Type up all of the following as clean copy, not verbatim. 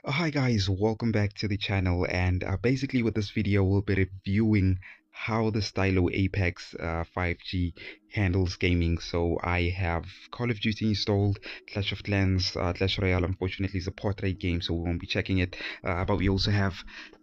Hi guys, welcome back to the channel, and basically with this video we'll be reviewing how the Stylo Apex 5G handles gaming. So I have Call of Duty installed, Clash of Clans, Clash Royale unfortunately is a portrait game so we won't be checking it, but we also have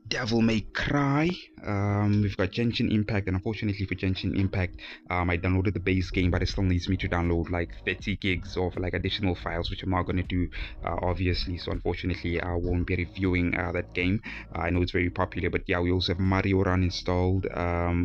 Devil May Cry, we've got Genshin Impact, and unfortunately for Genshin Impact I downloaded the base game, but it still needs me to download like 30 gigs of like additional files, which I'm not going to do obviously. So unfortunately I won't be reviewing that game. I know it's very popular, but yeah, we also have Mario Run installed.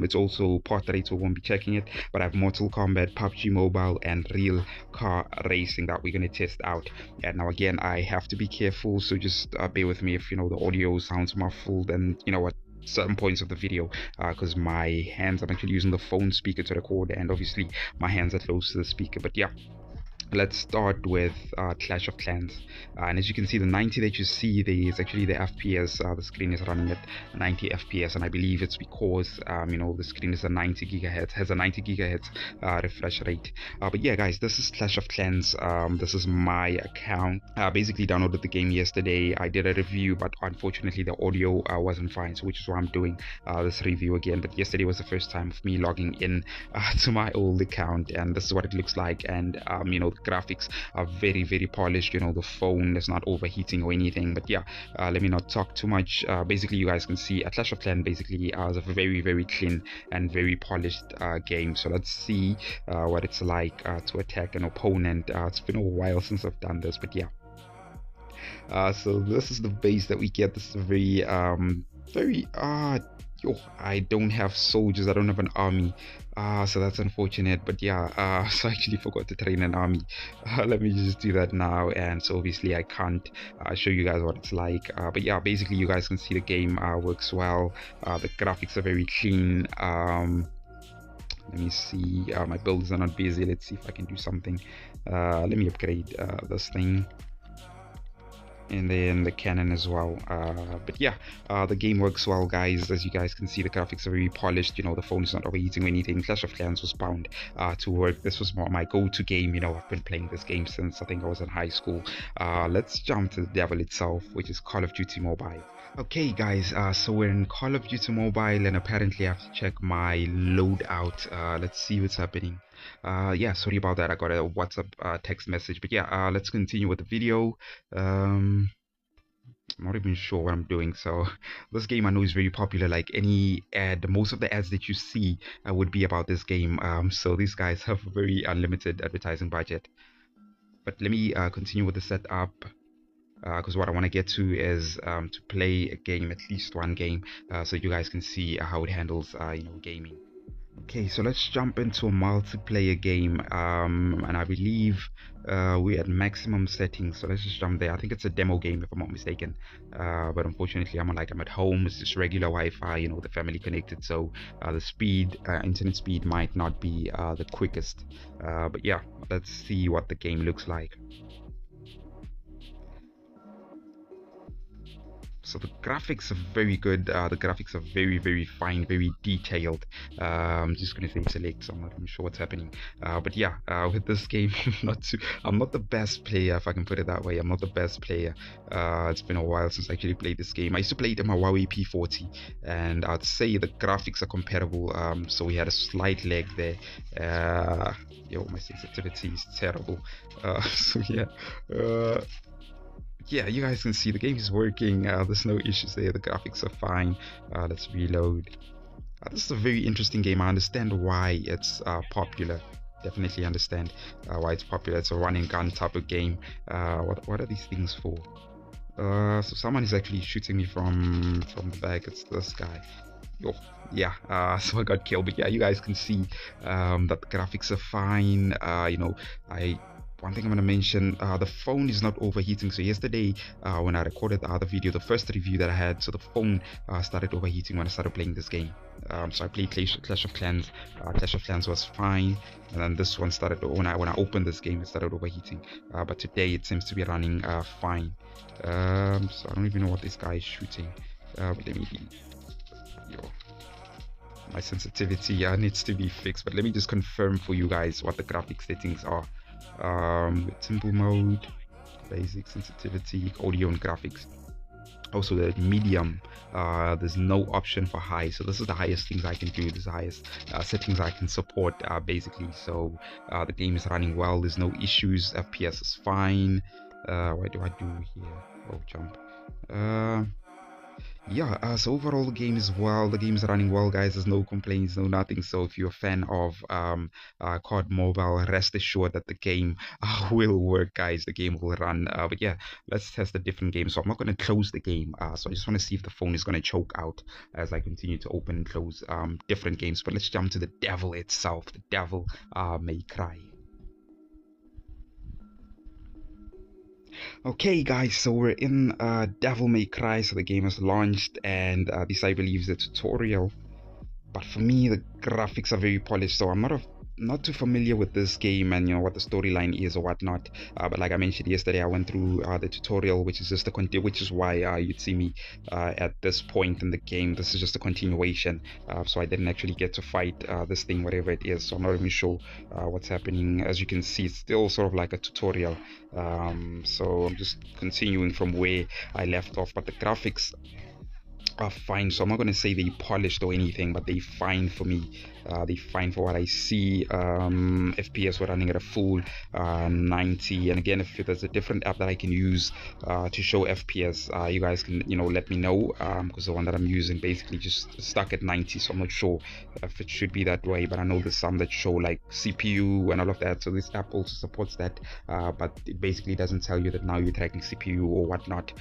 It's also portrait, so we won't be checking it, but I have Mortal Kombat, PUBG Mobile, and Real Car Racing that we're going to test out. And now again, I have to be careful, so just bear with me if the audio sounds muffled and what certain points of the video, because my hands, I'm actually using the phone speaker to record, and obviously my hands are close to the speaker. But yeah, let's start with Clash of Clans, and as you can see, the 90 that you see there is actually the FPS. The screen is running at 90 FPS, and I believe it's because the screen is a 90 gigahertz, has a 90 gigahertz refresh rate. But yeah, guys, this is Clash of Clans. This is my account. Basically downloaded the game yesterday. I did a review, but unfortunately the audio wasn't fine, so which is why I'm doing this review again. But yesterday was the first time of me logging in to my old account, and this is what it looks like. And the graphics are very polished. The phone is not overheating or anything. But yeah, let me not talk too much. Basically, you guys can see a Clash of Clans basically is a very clean and very polished game. So let's see what it's like to attack an opponent. It's been a while since I've done this, but yeah. So this is the base that we get. This is a very I don't have soldiers, I don't have an army, so that's unfortunate. But yeah, so I actually forgot to train an army. Let me just do that now. And so obviously I can't show you guys what it's like, but yeah, basically you guys can see the game works well. The graphics are very clean. Let me see, my builds are not busy. Let's see if I can do something. Let me upgrade this thing, and then the cannon as well. But yeah, the game works well, guys. As you guys can see, the graphics are very polished. The phone is not overheating or anything. Clash of Clans was bound to work. This was my go-to game. I've been playing this game since I think I was in high school. Let's jump to the devil itself, which is Call of Duty Mobile. Okay guys, so we're in Call of Duty Mobile, and apparently I have to check my loadout. Let's see what's happening. Yeah, sorry about that, I got a WhatsApp text message. But yeah, let's continue with the video. I'm not even sure what I'm doing. So this game I know is very popular. Like any ad, most of the ads that you see would be about this game. So these guys have a very unlimited advertising budget. But let me continue with the setup, because what I want to get to is to play a game, at least one game, so you guys can see how it handles gaming. Okay, so let's jump into a multiplayer game, and I believe we're at maximum settings, so let's just jump there. I think it's a demo game if I'm not mistaken, but unfortunately I'm at home. It's just regular Wi-Fi, the family connected, so the speed, internet speed might not be the quickest, but yeah, let's see what the game looks like. So the graphics are very good. The graphics are very fine, very detailed. I'm just gonna say select, so I'm not even sure what's happening. But yeah, with this game, I'm not the best player, if I can put it that way. I'm not the best player. It's been a while since I actually played this game. I used to play it in my Huawei P40, and I'd say the graphics are comparable. So we had a slight lag there. My sensitivity is terrible. So yeah. Yeah, you guys can see the game is working. There's no issues there. The graphics are fine. Let's reload. This is a very interesting game. I understand why it's popular. Definitely understand why it's popular. It's a run and gun type of game. What are these things for? So someone is actually shooting me from the back. It's this guy. Yeah, so I got killed. But yeah, you guys can see that the graphics are fine. One thing I'm going to mention, the phone is not overheating. So yesterday when I recorded the other video, the first review that I had, so the phone started overheating when I started playing this game. So I played Clash of Clans. Clash of Clans was fine, and then this one started, when I opened this game, it started overheating. But today it seems to be running fine. So I don't even know what this guy is shooting. But let me my sensitivity needs to be fixed, but let me just confirm for you guys what the graphic settings are. Simple mode, basic, sensitivity, audio and graphics. Also the medium, there's no option for high, so this is the highest things I can do. This is the highest settings I can support, basically. So the game is running well, there's no issues, FPS is fine. What do I do here? Oh, jump. Yeah, so overall the game is well, the game is running well, guys. There's no complaints, no nothing. So if you're a fan of COD Mobile, rest assured that the game will work, guys. The game will run. But yeah, let's test a different game. So I'm not going to close the game, so I just want to see if the phone is going to choke out as I continue to open and close different games. But let's jump to the devil itself. The devil may cry. Okay, guys, so we're in Devil May Cry. So the game has launched, and this, I believe, is a tutorial. But for me, the graphics are very polished, so I'm not too familiar with this game and what the storyline is or whatnot. But like I mentioned yesterday, I went through the tutorial, which is just which is why you'd see me at this point in the game. This is just a continuation, so I didn't actually get to fight this thing, whatever it is. So I'm not even sure what's happening. As you can see, it's still sort of like a tutorial. So I'm just continuing from where I left off, but the graphics are fine. So I'm not going to say they polished or anything, but they fine for me. They fine for what I see. FPS were running at a full 90, and again, if there's a different app that I can use to show FPS, you guys can let me know, because the one that I'm using basically just stuck at 90, so I'm not sure if it should be that way. But I know there's some that show like CPU and all of that, so this app also supports that, but it basically doesn't tell you that now you're tracking CPU or whatnot.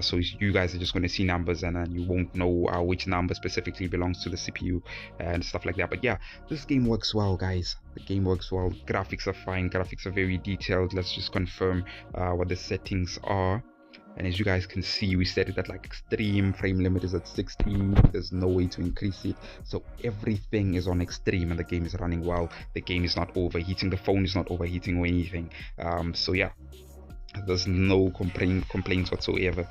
So you guys are just going to see numbers, and then you won't know which number specifically belongs to the CPU and stuff like that. But yeah, this game works well, guys. The game works well. Graphics are fine. Graphics are very detailed. Let's just confirm what the settings are. And as you guys can see, we set it at like extreme. Frame limit is at 60. There's no way to increase it, so everything is on extreme, and the game is running well. The game is not overheating. The phone is not overheating or anything. So yeah, there's no complaints whatsoever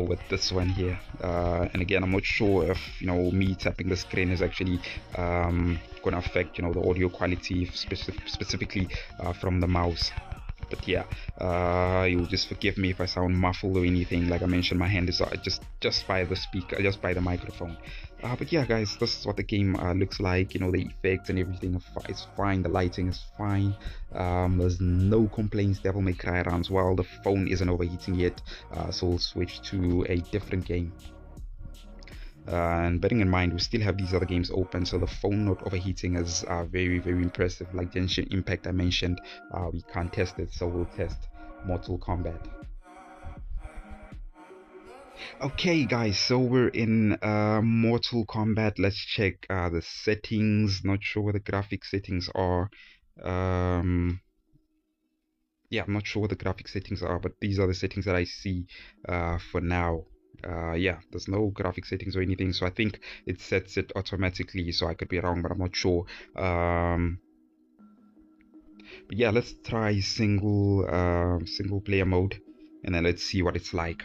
with this one here. And again, I'm not sure if me tapping the screen is actually gonna affect the audio quality, specifically from the mouse. But yeah, you'll just forgive me if I sound muffled or anything. Like I mentioned, my hand is just by the speaker, just by the microphone. But yeah, guys, this is what the game looks like. The effects and everything is fine. The lighting is fine. There's no complaints. Devil May Cry runs well. The phone isn't overheating yet, so we'll switch to a different game. And bearing in mind, we still have these other games open, so the phone not overheating is very, very impressive. Like Genshin Impact I mentioned, we can't test it, so we'll test Mortal Kombat. Okay, guys, so we're in Mortal Kombat. Let's check the settings. Not sure what the graphic settings are. Yeah, I'm not sure what the graphic settings are, but these are the settings that I see for now. Yeah, there's no graphic settings or anything, so I think it sets it automatically, so I could be wrong, but I'm not sure. But yeah, let's try single player mode, and then let's see what it's like.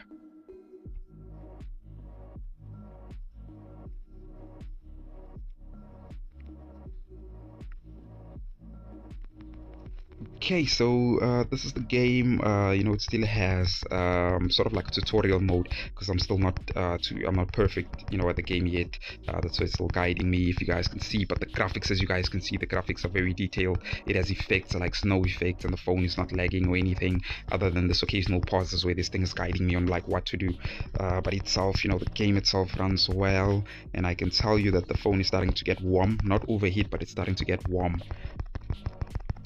Okay, so this is the game. It still has sort of like a tutorial mode, because I'm still not I'm not perfect at the game yet. That's why it's still guiding me, if you guys can see. But the graphics, as you guys can see, the graphics are very detailed. It has effects like snow effects, and the phone is not lagging or anything, other than this occasional pauses where this thing is guiding me on like what to do. But itself, the game itself runs well, and I can tell you that the phone is starting to get warm, not overheat, but it's starting to get warm.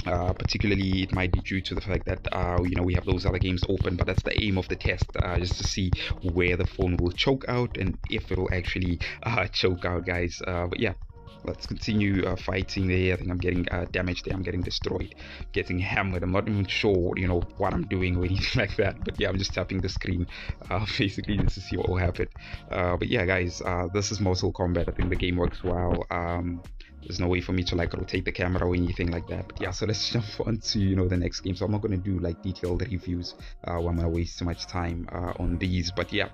Particularly, it might be due to the fact that we have those other games open, but that's the aim of the test, just to see where the phone will choke out and if it will actually choke out, guys. But yeah, let's continue fighting there. I think I'm getting damaged there. I'm getting destroyed, getting hammered. I'm not even sure what I'm doing or anything like that, but yeah, I'm just tapping the screen basically just to see what will happen. But yeah, guys, this is Mortal Kombat. I think the game works well. There's no way for me to like rotate the camera or anything like that. But yeah, so let's jump on to the next game. So I'm not going to do like detailed reviews, I'm going to waste too much time on these. But yeah,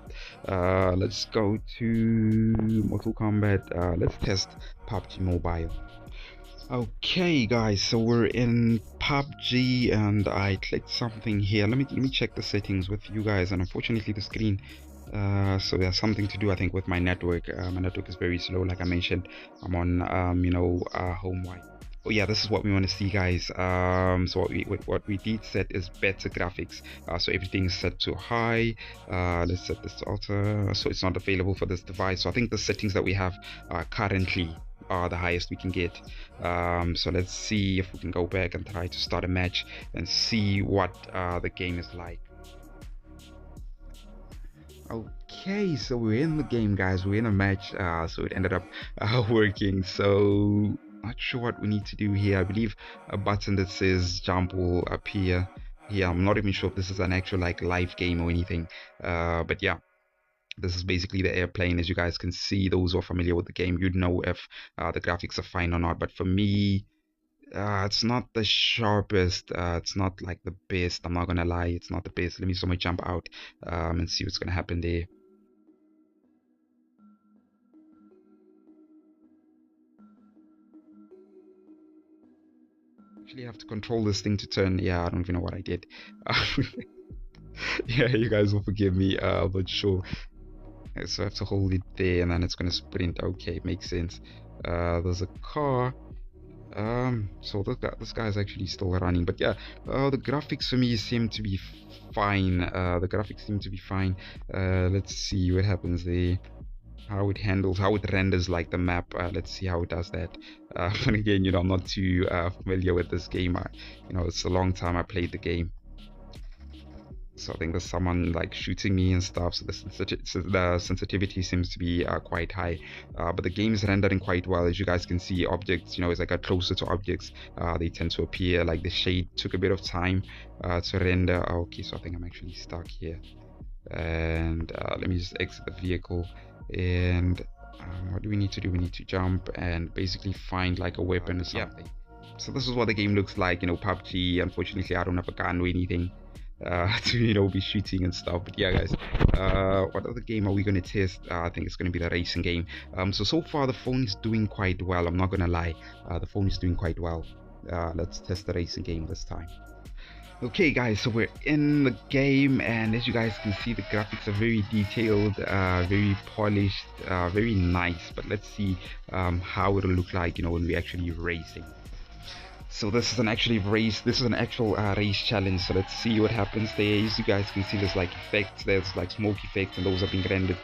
let's go to Mortal Kombat. Let's test PUBG Mobile. Okay, guys, so we're in PUBG, and I clicked something here. Let me check the settings with you guys, and unfortunately the screen So there's something to do, I think, with my network. My network is very slow, like I mentioned. I'm on home Wi. Oh yeah, this is what we want to see, guys. So what we did set is better graphics. So everything is set to high. Let's set this to ultra, so it's not available for this device. So I think the settings that we have currently are the highest we can get. So let's see if we can go back and try to start a match and see what the game is like. Okay, so we're in the game, guys. We're in a match. So it ended up working. So not sure what we need to do here. I believe a button that says jump will appear here. I'm not even sure if this is an actual like live game or anything. But yeah, this is basically the airplane. As you guys can see, those who are familiar with the game, you'd know if the graphics are fine or not. But for me, it's not the sharpest. It's not like the best. I'm not gonna lie, it's not the best. Let me just jump out and see what's gonna happen there. Actually have to control this thing to turn. Yeah, I don't even know what I did. Yeah, you guys will forgive me, but sure. So I have to hold it there and then it's gonna sprint. Okay, makes sense. There's a car. So this guy is actually still running, but yeah, the graphics for me seem to be fine. The graphics seem to be fine. Let's see what happens there, how it handles, how it renders like the map. Let's see how it does that. But again, I'm not too familiar with this game. It's a long time I played the game. So I think there's someone like shooting me and stuff. So the sensitivity seems to be quite high. But the game is rendering quite well. As you guys can see, objects, as I got closer to objects, they tend to appear. Like the shade took a bit of time to render. Okay, so I think I'm actually stuck here. And let me just exit the vehicle. And what do we need to do? We need to jump and basically find like a weapon or something. Yeah. So this is what the game looks like. PUBG. Unfortunately, I don't have a gun or anything to be shooting and stuff. But yeah, guys, what other game are we going to test? I think it's going to be the racing game. So far the phone is doing quite well. I'm not gonna lie, the phone is doing quite well. Let's test the racing game this time. Okay, guys, so we're in the game, and as you guys can see, the graphics are very detailed, very polished, very nice. But let's see how it'll look like when we're actually racing. So this is an actual race challenge. So let's see what happens there. As you guys can see, there's like effects, there's like smoke effects, and those are being rendered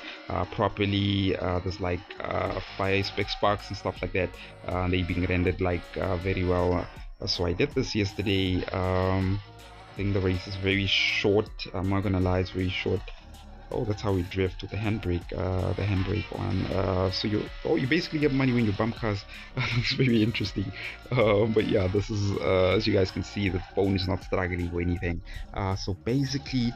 properly. There's like fire sparks and stuff like that. They're being rendered like very well. So I did this yesterday. I think the race is very short. I'm not gonna lie, it's very short. Oh, that's how we drift with the handbrake one. So you basically get money when you bump cars. That's very interesting. But yeah, this is as you guys can see, the phone is not struggling or anything. So basically,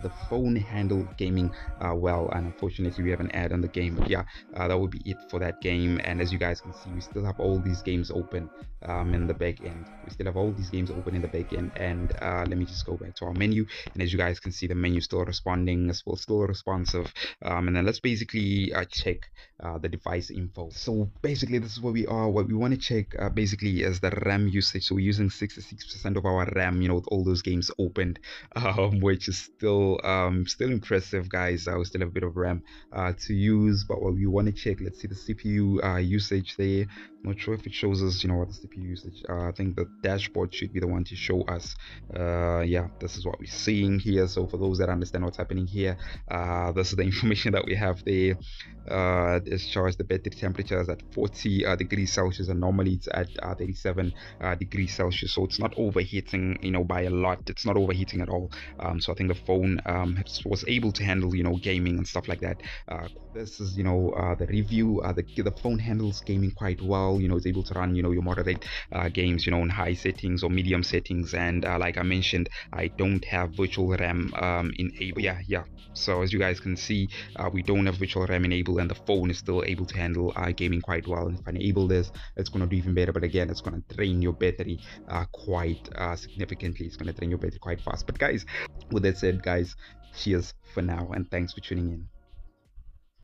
the phone handled gaming well, and unfortunately we have an ad on the game. But yeah, that would be it for that game. And as you guys can see, we still have all these games open in the back end. We still have all these games open in the back end. And let me just go back to our menu, and as you guys can see, the menu still responding, still responsive. And then let's basically check the device info. So basically, this is where we are. What we want to check basically is the RAM usage. So we're using 66% of our RAM, with all those games opened, which is still impressive, guys. We still have a bit of RAM to use. But what we want to check, let's see the CPU usage there. Not sure if it shows us what the CPU usage. I think the dashboard should be the one to show us. Yeah, this is what we're seeing here. So for those that understand what's happening here, this is the information that we have there. Discharge, the battery temperature is at 40 degrees Celsius, and normally it's at 37 degrees Celsius. So it's not overheating by a lot. It's not overheating at all. So I think the phone was able to handle gaming and stuff like that. This is the review. The phone handles gaming quite well. It's able to run your moderate games in high settings or medium settings. And like I mentioned, I don't have virtual RAM enabled. Yeah, so as you guys can see, we don't have virtual RAM enabled, and the phone is still able to handle gaming quite well. And if I enable this, it's going to do even better. But again, it's going to drain your battery quite significantly. It's going to drain your battery quite fast. But guys, with that said, guys, cheers for now, and thanks for tuning in.